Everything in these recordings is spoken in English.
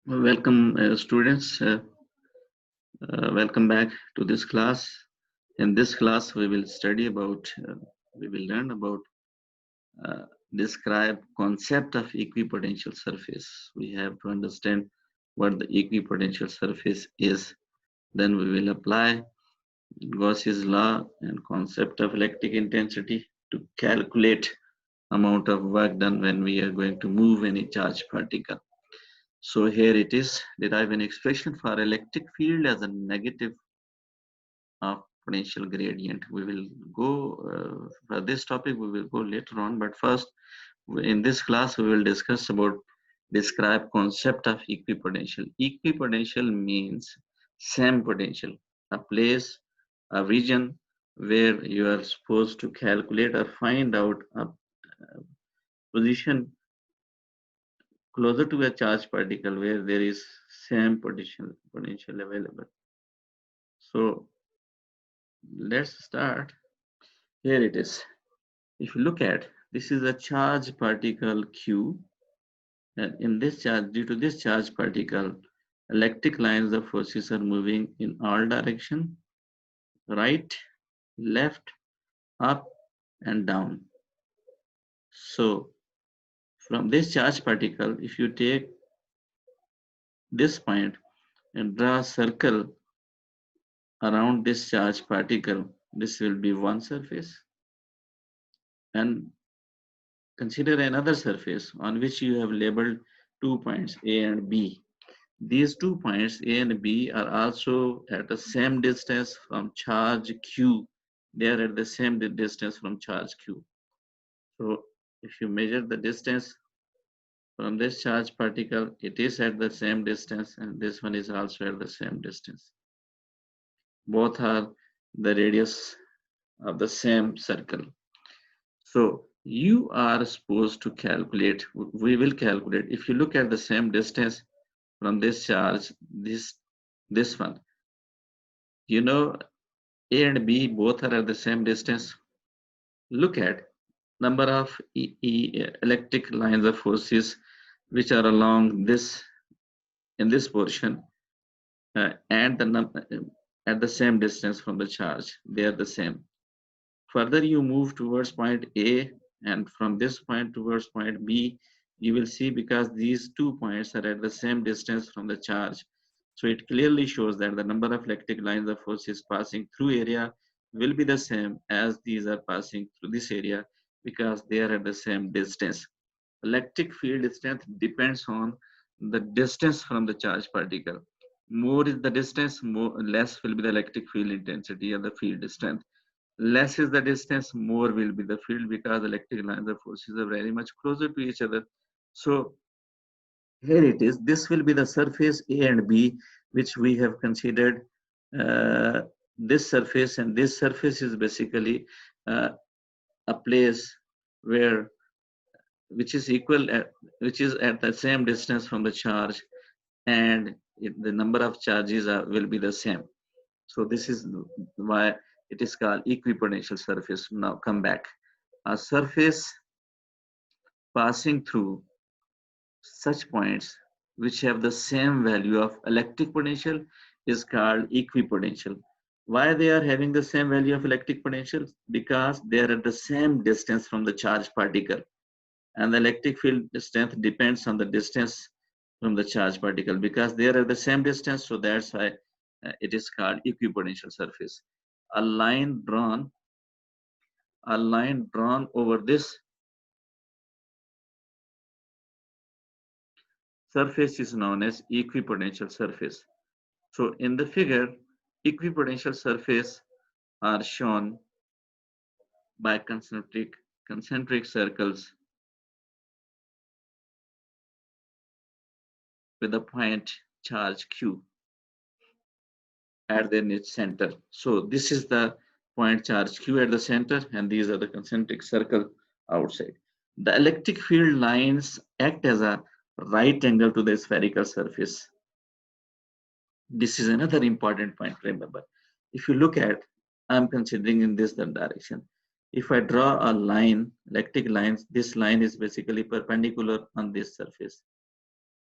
Welcome, students. Welcome back to this class. In this class, we will learn about uh, describe concept of equipotential surface. We have to understand what the equipotential surface is. Then we will apply Gauss's law and concept of electric intensity to calculate amount of work done when we are going to move any charged particle. So here it is, derive an expression for electric field as a negative of potential gradient. We will go for this topic, we will go later on, but first in this class we will discuss about describe concept of equipotential. Equipotential means same potential, a place, a region where you are supposed to calculate or find out a position closer to a charged particle where there is same potential available. So let's start. Here it is. If you look at, this is a charged particle Q, and in this charge, due to this charged particle, electric lines of forces are moving in all direction, right, left, up, and down. So from this charged particle, if you take this point and draw a circle around this charged particle, this will be one surface. And consider another surface on which you have labeled 2 points A and B. These 2 points A and B are also at the same distance from charge Q. They are at the same distance from charge Q. So if you measure the distance from this charge particle, it is at the same distance, and this one is also at the same distance. Both are the radius of the same circle. So you are supposed to calculate, we will calculate, if you look at the same distance from this charge, this one, you know A and B both are at the same distance. Look at number of electric lines of forces which are along this in this portion and at the same distance from the charge. They are the same. Further you move towards point A, and from this point towards point B, you will see, because these 2 points are at the same distance from the charge, so it clearly shows that the number of electric lines of forces passing through area will be the same as these are passing through this area, because they are at the same distance. Electric field strength depends on the distance from the charged particle. More is the distance, less will be the electric field intensity and the field strength. Less is the distance, more will be the field, because electric lines of forces are very much closer to each other. So here it is. This will be the surface A and B, which we have considered this surface, and this surface is basically uh, a place where which is at the same distance from the charge, and the number of charges will be the same. So this is why it is called equipotential surface. Now come back. A surface passing through such points which have the same value of electric potential is called equipotential. Why they are having the same value of electric potential? Because they are at the same distance from the charged particle, and the electric field strength depends on the distance from the charged particle, because they are at the same distance. So that's why it is called equipotential surface. A line drawn, a line drawn over this surface is known as equipotential surface. So in the figure, equipotential surface are shown by concentric circles with a point charge Q at their center. So this is the point charge Q at the center, and these are the concentric circle outside. The electric field lines act as a right angle to the spherical surface. This is another important point to remember. If you look at, I'm considering in this the direction. If I draw a line, electric lines, this line is basically perpendicular on this surface.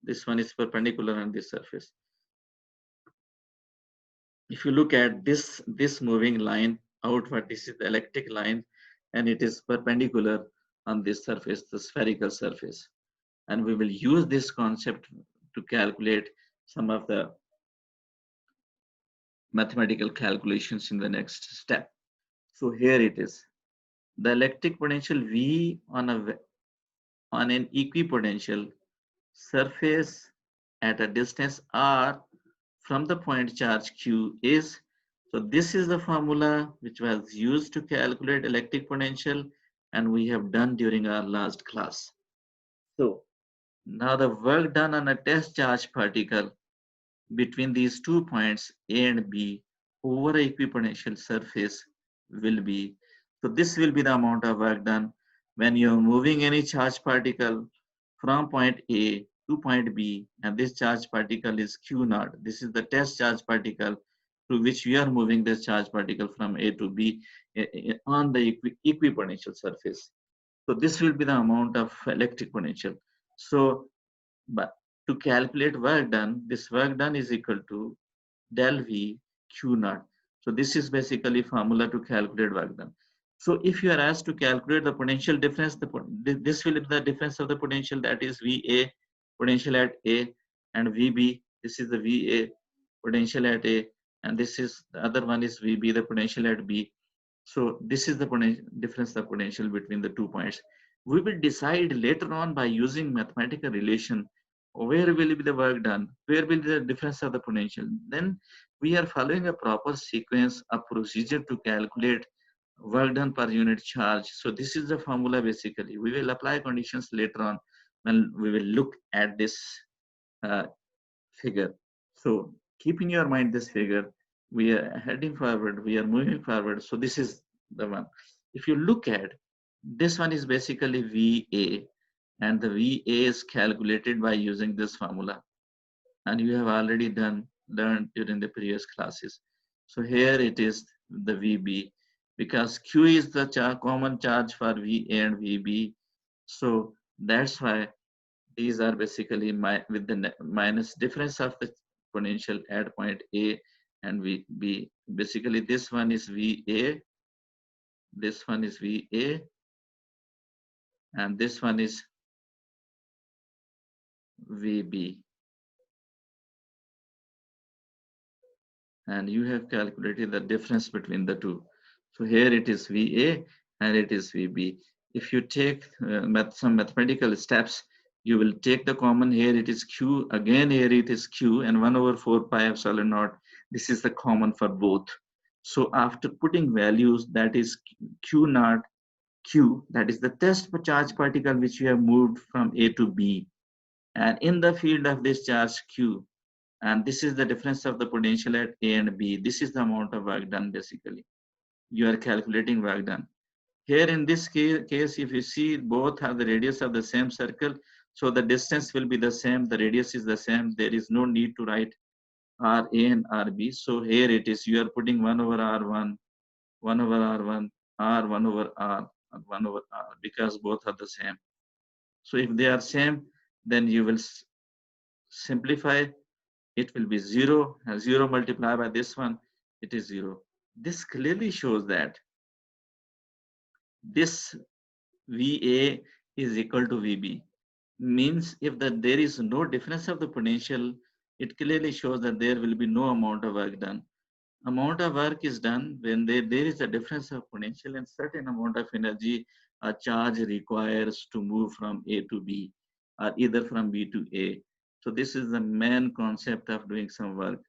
This one is perpendicular on this surface. If you look at this moving line outward, this is the electric line, and it is perpendicular on this surface, the spherical surface. And we will use this concept to calculate some of the mathematical calculations in the next step. So here it is. The electric potential V on an equipotential surface at a distance r from the point charge q is, so this is the formula which was used to calculate electric potential, and we have done during our last class. So now the work done on a test charge particle between these 2 points A and B over a equipotential surface will be, so this will be the amount of work done when you're moving any charged particle from point A to point B, and this charged particle is Q naught. This is the test charge particle through which we are moving this charged particle from A to B on the equipotential surface. So this will be the amount of electric potential. So but to calculate work done, this work done is equal to del V Q naught. So this is basically formula to calculate work done. So if you are asked to calculate the potential difference, this will be the difference of the potential, that is VA potential at A, and VB, this is the VA potential at A, and this is the other one is VB, the potential at B. So this is the difference of potential between the 2 points. We will decide later on by using mathematical relation where will be the work done, where will be the difference of the potential. Then we are following a proper sequence of procedure to calculate work done per unit charge. So this is the formula basically. We will apply conditions later on when we will look at this uh, figure. So keep in your mind this figure, we are heading forward, we are moving forward. So this is the one. If you look at this one is basically VA, and the VA is calculated by using this formula, and you have already learned during the previous classes. So here it is the VB, because Q is the common charge for VA and VB. So that's why these are basically with the minus difference of the potential at point A and VB. Basically, this one is VA, this one is VA, and this one is VB. And you have calculated the difference between the two. So here it is VA and it is VB. If you take some mathematical steps, you will take the common. Here it is Q, again here it is Q, and 1 over 4 pi epsilon naught. This is the common for both. So after putting values, that is Q naught Q, that is the test charge particle which we have moved from A to B. And in the field of this charge Q, and this is the difference of the potential at A and B. This is the amount of work done basically. You are calculating work done. Here in this case, if you see both have the radius of the same circle, so the distance will be the same, the radius is the same. There is no need to write RA and RB. So here it is, you are putting 1 over R1, 1 over R1, R1 over R, 1 over R, because both are the same. So if they are same, then you will simplify, it will be 0, and 0 multiplied by this one, it is 0. This clearly shows that this VA is equal to VB. Means if there is no difference of the potential, it clearly shows that there will be no amount of work done. Amount of work is done when there is a difference of potential and certain amount of energy a charge requires to move from A to B, or either from B to A. So this is the main concept of doing some work.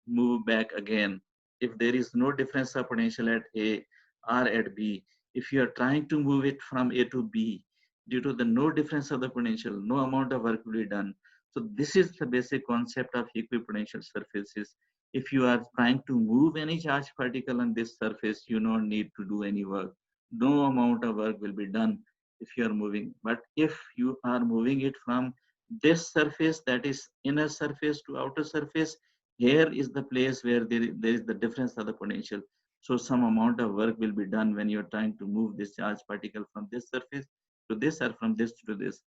Move back again. If there is no difference of potential at A or at B, if you are trying to move it from A to B, due to the no difference of the potential, no amount of work will be done. So this is the basic concept of equipotential surfaces. If you are trying to move any charged particle on this surface, you don't need to do any work. No amount of work will be done if you are moving. But if you are moving it from this surface, that is inner surface to outer surface, here is the place where there is the difference of the potential. So some amount of work will be done when you're trying to move this charged particle from this surface to this, or from this to this.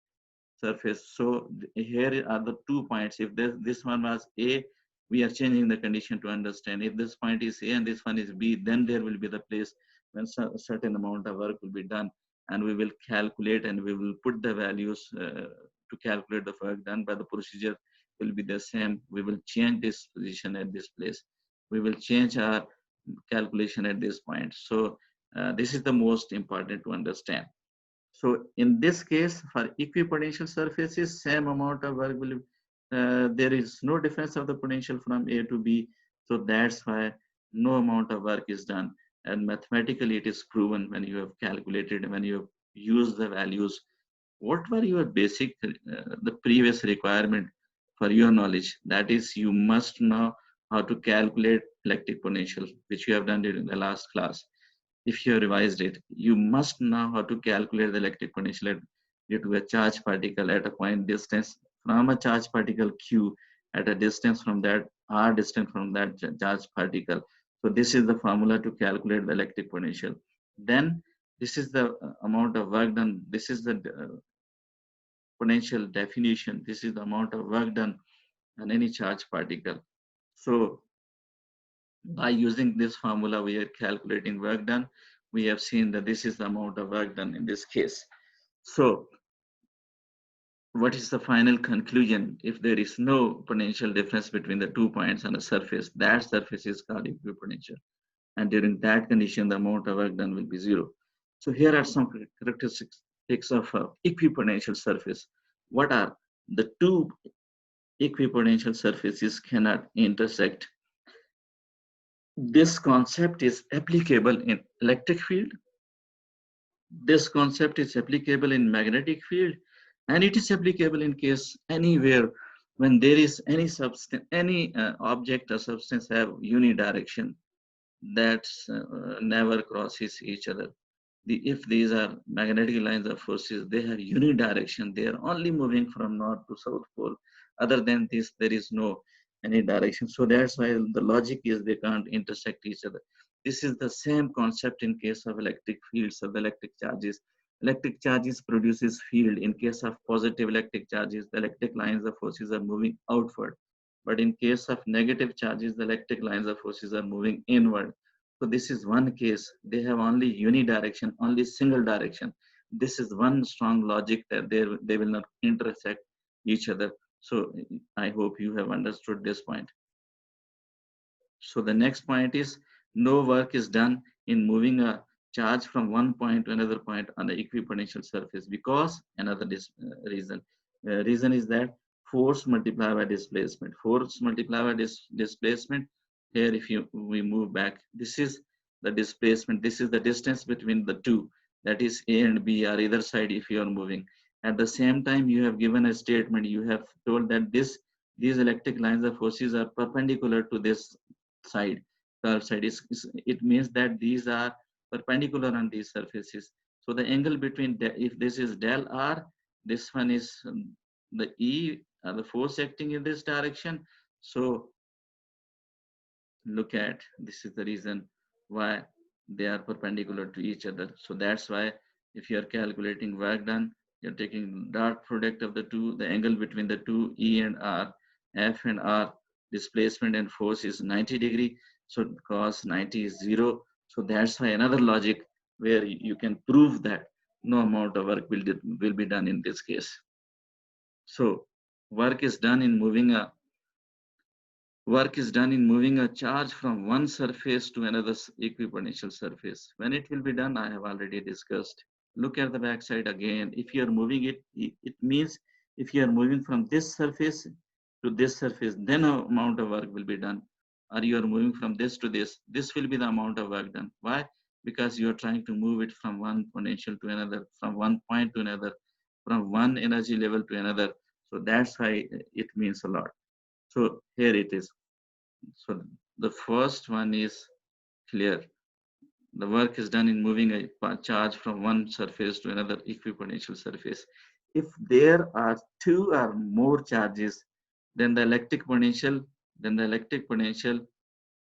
surface. So here are the 2 points. If this one was A, we are changing the condition to understand. If this point is A and this one is B, then there will be the place when certain amount of work will be done, and we will calculate and we will put the values to calculate the work done, but the procedure will be the same. We will change this position at this place. We will change our calculation at this point. So this is the most important to understand. So in this case, for equipotential surfaces, same amount of work will, there is no difference of the potential from A to B. So that's why no amount of work is done. And mathematically, it is proven when you have calculated, when you have used the values. What were your basic, the previous requirement for your knowledge? That is, you must know how to calculate electric potential, which you have done during the last class. If you revised it, you must know how to calculate the electric potential due to a charge particle at a point distance from a charge particle Q at a distance from that R distance from that charge particle. So this is the formula to calculate the electric potential. Then this is the amount of work done. This is the potential definition. This is the amount of work done on any charge particle. So by using this formula, we are calculating work done. We have seen that this is the amount of work done in this case. So what is the final conclusion? If there is no potential difference between the 2 points on a surface, that surface is called equipotential. And during that condition, the amount of work done will be 0. So here are some characteristics of equipotential surface. What are the 2 equipotential surfaces cannot intersect? This concept is applicable in electric field. This concept is applicable in magnetic field, and it is applicable in case anywhere when there is any substance, any object or substance have unidirection that never crosses each other. If these are magnetic lines of forces, they have unidirection. They are only moving from north to south pole. Other than this, there is no any direction. So that's why the logic is they can't intersect each other. This is the same concept in case of electric fields of electric charges. Electric charges produces field. In case of positive electric charges, the electric lines of forces are moving outward. But in case of negative charges, the electric lines of forces are moving inward. So this is one case. They have only unidirection, only single direction. This is one strong logic that they will not intersect each other. So I hope you have understood this point. So the next point is no work is done in moving a charge from one point to another point on the equipotential surface because another reason. Reason is that force multiplied by displacement. Force multiplied by displacement. Here, if we move back, this is the displacement. This is the distance between the two. That is A and B are either side if you are moving. At the same time, you have given a statement. You have told that these electric lines of forces are perpendicular to this side, curved side. It means that these are perpendicular on these surfaces. So the angle between, if this is del R, this one is the E, the force acting in this direction. So look at, this is the reason why they are perpendicular to each other. So that's why if you are calculating work done, you're taking dot product of the two, the angle between the two, E and R, F and R, displacement and force is 90°. So cos 90 is 0. So that's why another logic where you can prove that no amount of work will be done in this case. So work is done in moving a charge from one surface to another equipotential surface. When it will be done, I have already discussed. Look at the back side again. If you are moving it, it means if you are moving from this surface to this surface, then an amount of work will be done. Or you are moving from this to this will be the amount of work done. Why? Because you are trying to move it from one potential to another, from one point to another, from one energy level to another. So that's why it means a lot. So here it is. So the first one is clear. The work is done in moving a charge from one surface to another equipotential surface. If there are two or more charges, then the electric potential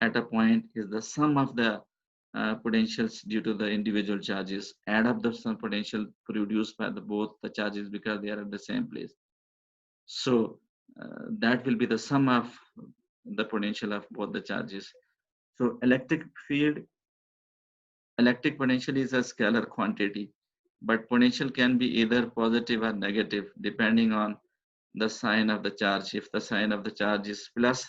at a point is the sum of the potentials due to the individual charges, add up the some potential produced by the both the charges because they are at the same place. So that will be the sum of the potential of both the charges. So electric potential is a scalar quantity, but potential can be either positive or negative depending on the sign of the charge. If the sign of the charge is plus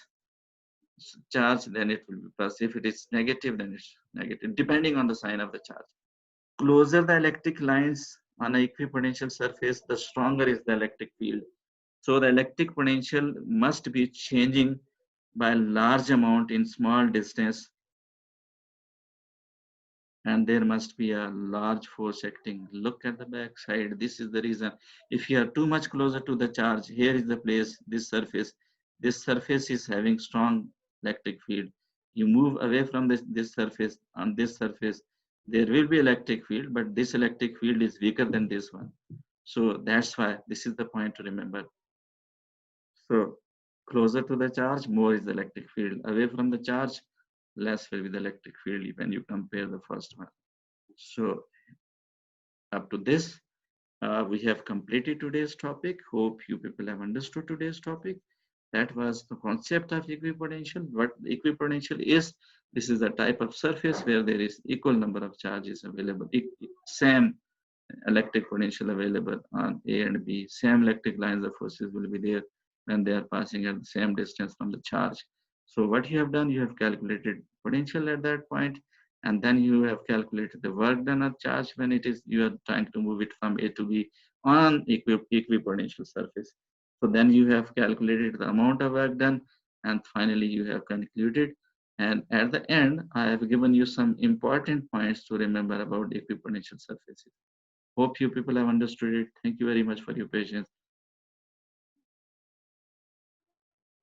charge, then it will be plus. If it is negative, then it's negative, depending on the sign of the charge. Closer the electric lines on an equipotential surface, the stronger is the electric field. So the electric potential must be changing by a large amount in small distance, and there must be a large force acting. Look at the back side. This is the reason. If you are too much closer to the charge, here is the place, this surface is having strong electric field. You move away from this surface, on this surface there will be electric field, but this electric field is weaker than this one. So that's why this is the point to remember. So closer to the charge, more is the electric field. Away from the charge, less will be the electric field when you compare the first one. So up to this, we have completed today's topic. Hope you people have understood today's topic. That was the concept of equipotential. What equipotential is, this is a type of surface where there is equal number of charges available, same electric potential available on A and B. Same electric lines of forces will be there when they are passing at the same distance from the charge. So what you have done, you have calculated potential at that point, and then you have calculated the work done at charge when it is you are trying to move it from A to B on equipotential surface. So then you have calculated the amount of work done, and finally you have concluded. And at the end, I have given you some important points to remember about equipotential surfaces. Hope you people have understood it. Thank you very much for your patience.